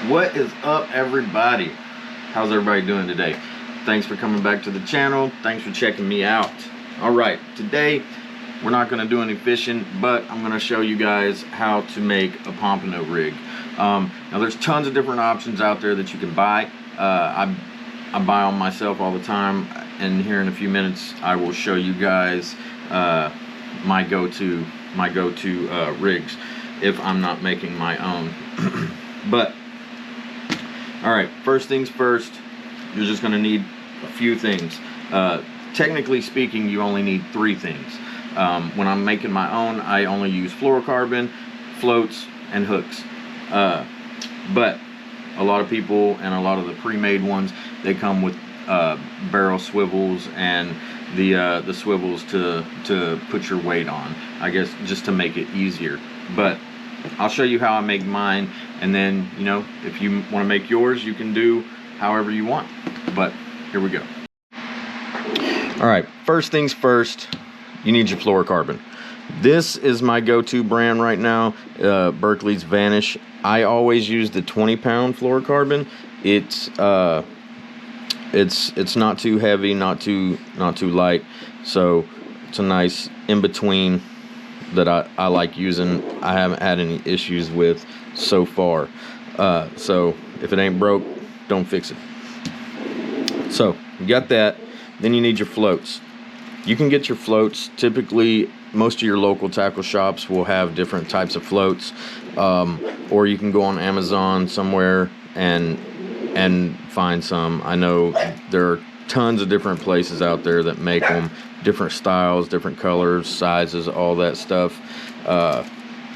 What is up, everybody? How's everybody doing today? Thanks for coming back to the channel. Thanks for checking me out. All right, today we're not going to do any fishing, but I'm going to show you guys how to make a pompano rig. Now there's tons of different options out there that you can buy. I buy them myself all the time, and here in a few minutes I will show you guys my go-to rigs if I'm not making my own. But all right, first things first, you're just going to need a few things. Technically speaking, you only need 3 things. When I'm making my own, I only use fluorocarbon, floats, and hooks. But a lot of people and a lot of the pre-made ones, they come with barrel swivels and the swivels to put your weight on, I guess, just to make it easier. But I'll show you how I make mine, and then, you know, if you want to make yours, you can do however you want. But here we go. All right, first things first, you need your fluorocarbon. This is my go-to brand right now, Berkeley's Vanish. I always use the 20-pound fluorocarbon. It's not too heavy, not too light, so it's a nice in-between that I like using. I haven't had any issues with so far. So if it ain't broke, don't fix it. So you got that. Then you need your floats. You can get your floats. Typically, most of your local tackle shops will have different types of floats, or you can go on Amazon somewhere and find some. I know there are tons of different places out there that make them, different styles, different colors, sizes, all that stuff.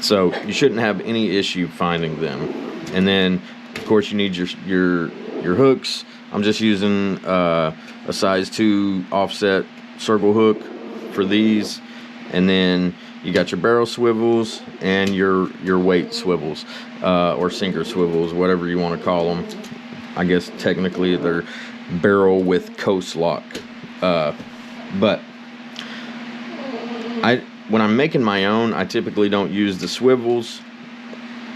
So you shouldn't have any issue finding them. And then, of course, you need your hooks. I'm just using a size 2 offset circle hook for these. And then you got your barrel swivels and your weight swivels, or sinker swivels, whatever you want to call them. I guess technically they're barrel with coast lock. But when I'm making my own, I typically don't use the swivels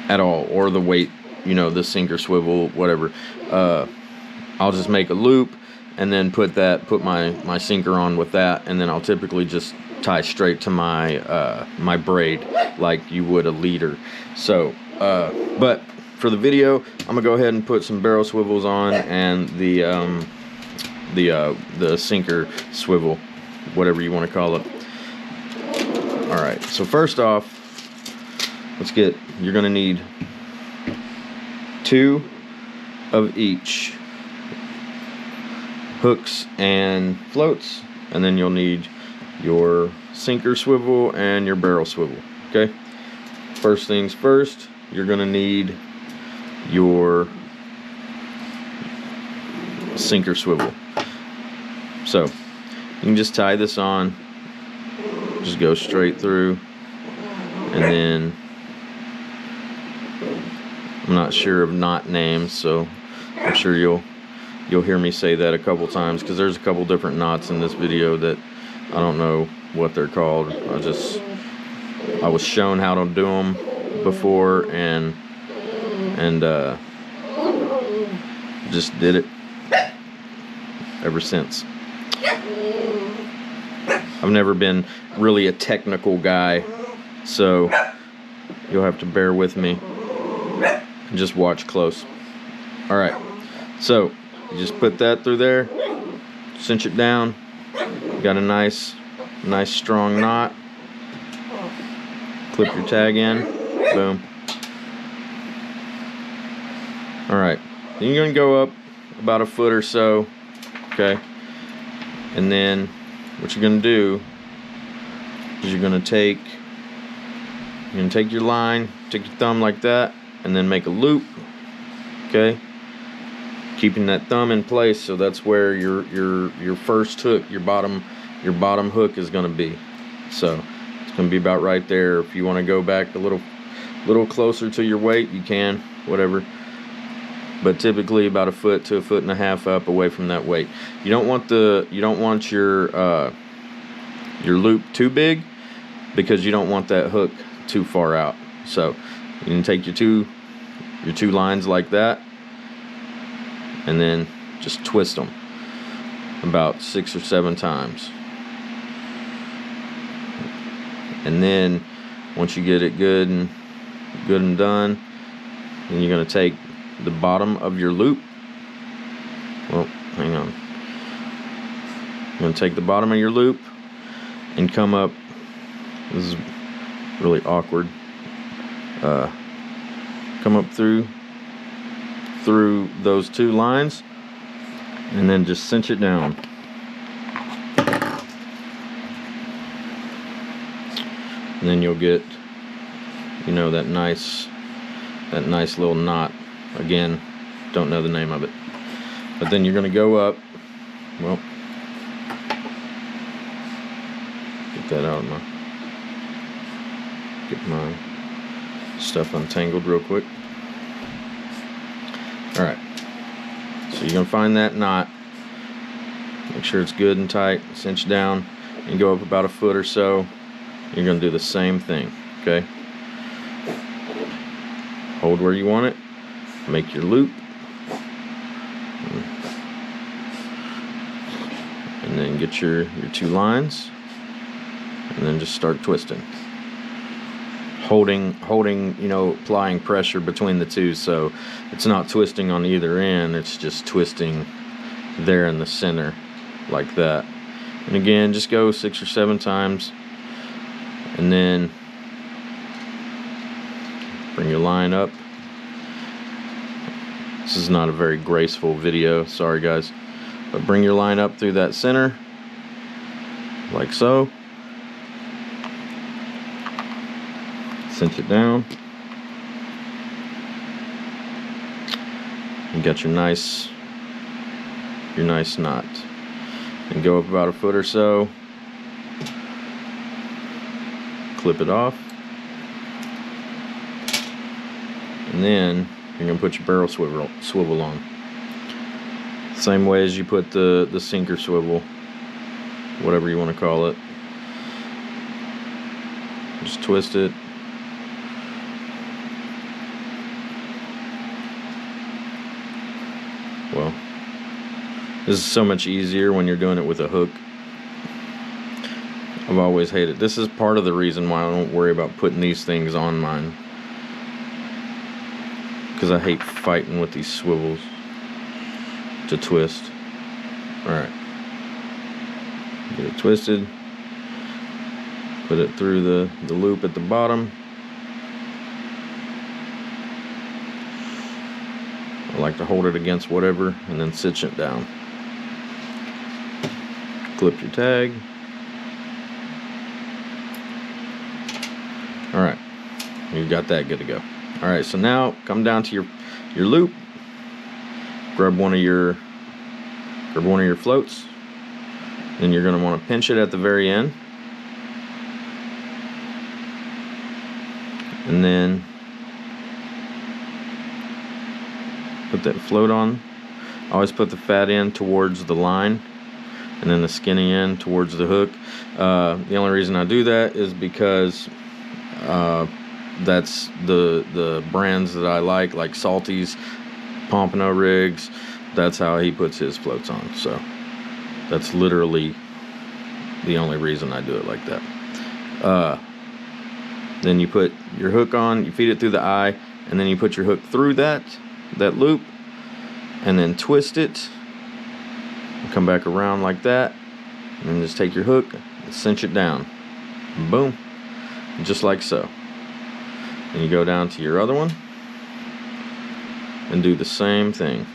at all, or the weight, you know, the sinker swivel, whatever. I'll just make a loop and then put my sinker on with that, and then I'll typically just tie straight to my my braid like you would a leader. So but for the video, I'm gonna go ahead and put some barrel swivels on and the sinker swivel, whatever you want to call it. All right, so first off, you're gonna need 2 of each, hooks and floats, and then you'll need your sinker swivel and your barrel swivel. Okay, first things first, you're gonna need your sinker swivel. So you can just tie this on, just go straight through, and then I'm not sure of knot names, so I'm sure you'll hear me say that a couple times, because there's a couple different knots in this video that I don't know what they're called. I was shown how to do them before, and just did it ever since. I've never been really a technical guy, so you'll have to bear with me and just watch close. All right, so you just put that through there, cinch it down. You got a nice strong knot. Clip your tag in, boom. All right, then you're gonna go up about a foot or so, okay? And then what you're gonna do is you're gonna take your line, take your thumb like that, and then make a loop, okay? Keeping that thumb in place, so that's where your first hook, your bottom hook is gonna be. So it's gonna be about right there. If you want to go back a little closer to your weight, you can, whatever. But typically about a foot to a foot and a half up away from that weight. You don't want your loop too big, because you don't want that hook too far out. So you can take your two your two lines like that, and then just twist them about 6 or 7 times. And then once you get it good and done, then you're going to take the bottom of your loop. Well, hang on. You're going to take the bottom of your loop and come up. This is really awkward. Come up through those two lines, and then just cinch it down. And then you'll get, you know, that nice little knot. Again, don't know the name of it. But then you're going to go up. Well, get that out of get my stuff untangled real quick. All right. So you're going to find that knot. Make sure it's good and tight. Cinch down and go up about a foot or so. You're going to do the same thing, okay? Hold where you want it. Make your loop. And then get your two lines. And then just start twisting. Holding, you know, applying pressure between the two, so it's not twisting on either end, it's just twisting there in the center, like that. And again, just go 6 or 7 times. And then bring your line up. This is not a very graceful video, sorry guys. But bring your line up through that center, like so. Cinch it down. You got your nice knot. And go up about a foot or so. Clip it off, and then you're going to put your barrel swivel on. Same way as you put the sinker swivel, whatever you want to call it. Just twist it. Well, this is so much easier when you're doing it with a hook. I've always hated. This is part of the reason why I don't worry about putting these things on mine, because I hate fighting with these swivels to twist. Alright, get it twisted, put it through the loop at the bottom. I like to hold it against whatever and then cinch it down. Clip your tag. Alright, you got that good to go. Alright, so now come down to your loop, grab one of your floats, then you're going to want to pinch it at the very end, and then put that float on. Always put the fat end towards the line, and then the skinny end towards the hook. The only reason I do that is because that's the brands that I like Salty's, Pompano rigs. That's how he puts his floats on. So that's literally the only reason I do it like that. Then you put your hook on, you feed it through the eye, and then you put your hook through that loop, and then twist it, and come back around like that, and then just take your hook and cinch it down. Boom. Just like so. And you go down to your other one and do the same thing.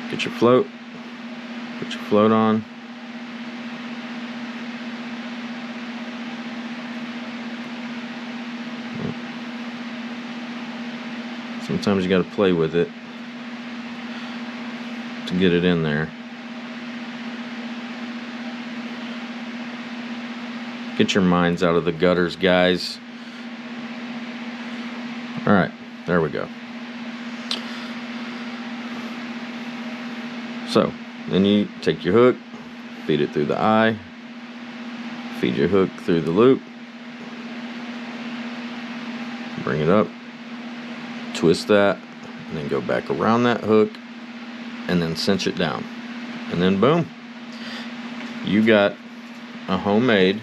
Get your float, put your float on. Sometimes you got to play with it to get it in there. Get your minds out of the gutters, guys. Alright, there we go. So, then you take your hook, feed it through the eye, feed your hook through the loop, Bring it up, twist that, and then go back around that hook, and then cinch it down. And then boom, you got a homemade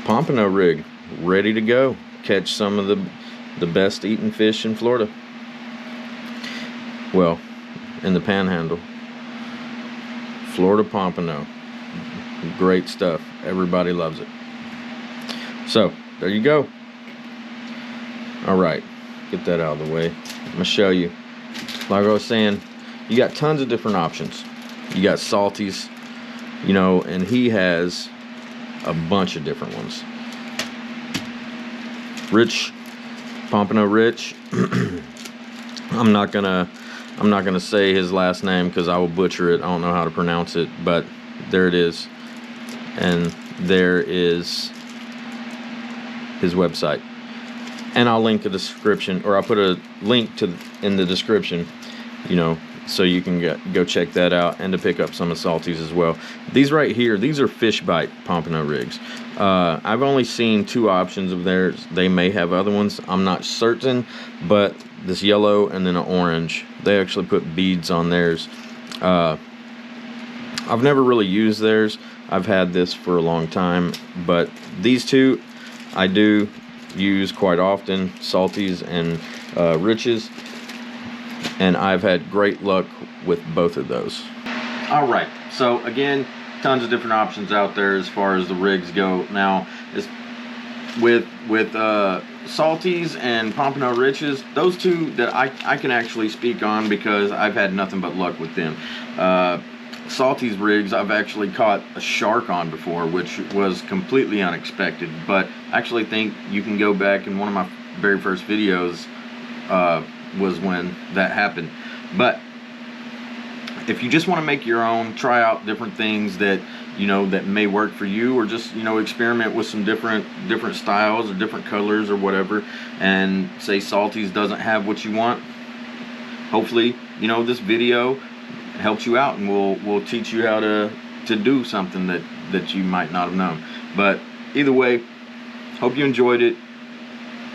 Pompano rig ready to go. Catch some of the best eating fish in Florida. Well, in the Panhandle. Florida Pompano. Great stuff. Everybody loves it. So, there you go. Alright, get that out of the way. I'm going to show you. Like I was saying, you got tons of different options. You got salties, you know, and he has a bunch of different ones. Rich, Pompano Rich. I'm not gonna say his last name because I will butcher it. I don't know how to pronounce it, but there it is, and there is his website, and I'll link the description, or I'll put a link in the description, you know, so you can go check that out, and to pick up some of Salty's as well. These right here, these are fish bite Pompano rigs. I've only seen 2 options of theirs. They may have other ones, I'm not certain, but this yellow and then an orange, they actually put beads on theirs. I've never really used theirs. I've had this for a long time, but these 2 I do use quite often, Salty's and Rich's, and I've had great luck with both of those. All right, so again, tons of different options out there as far as the rigs go. Now, with Salty's and Pompano Rich's, those 2 that I can actually speak on because I've had nothing but luck with them. Salty's rigs, I've actually caught a shark on before, which was completely unexpected, but I actually think you can go back in one of my very first videos was when that happened. But if you just want to make your own, try out different things that, you know, that may work for you, or just, you know, experiment with some different styles or different colors or whatever, and say Salty's doesn't have what you want, hopefully, you know, this video helps you out, and we'll teach you how to do something that you might not have known. But either way, hope you enjoyed it,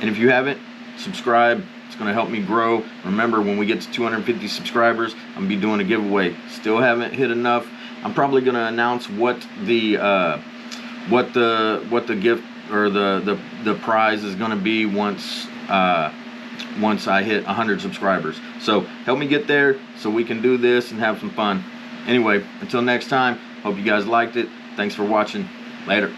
and if you haven't, subscribe. It's going to help me grow. Remember, when we get to 250 subscribers, I'm going to be doing a giveaway. Still haven't hit enough. I'm probably going to announce what the gift or the prize is going to be once I hit 100 subscribers. So help me get there so we can do this and have some fun. Anyway, until next time, hope you guys liked it. Thanks for watching. Later.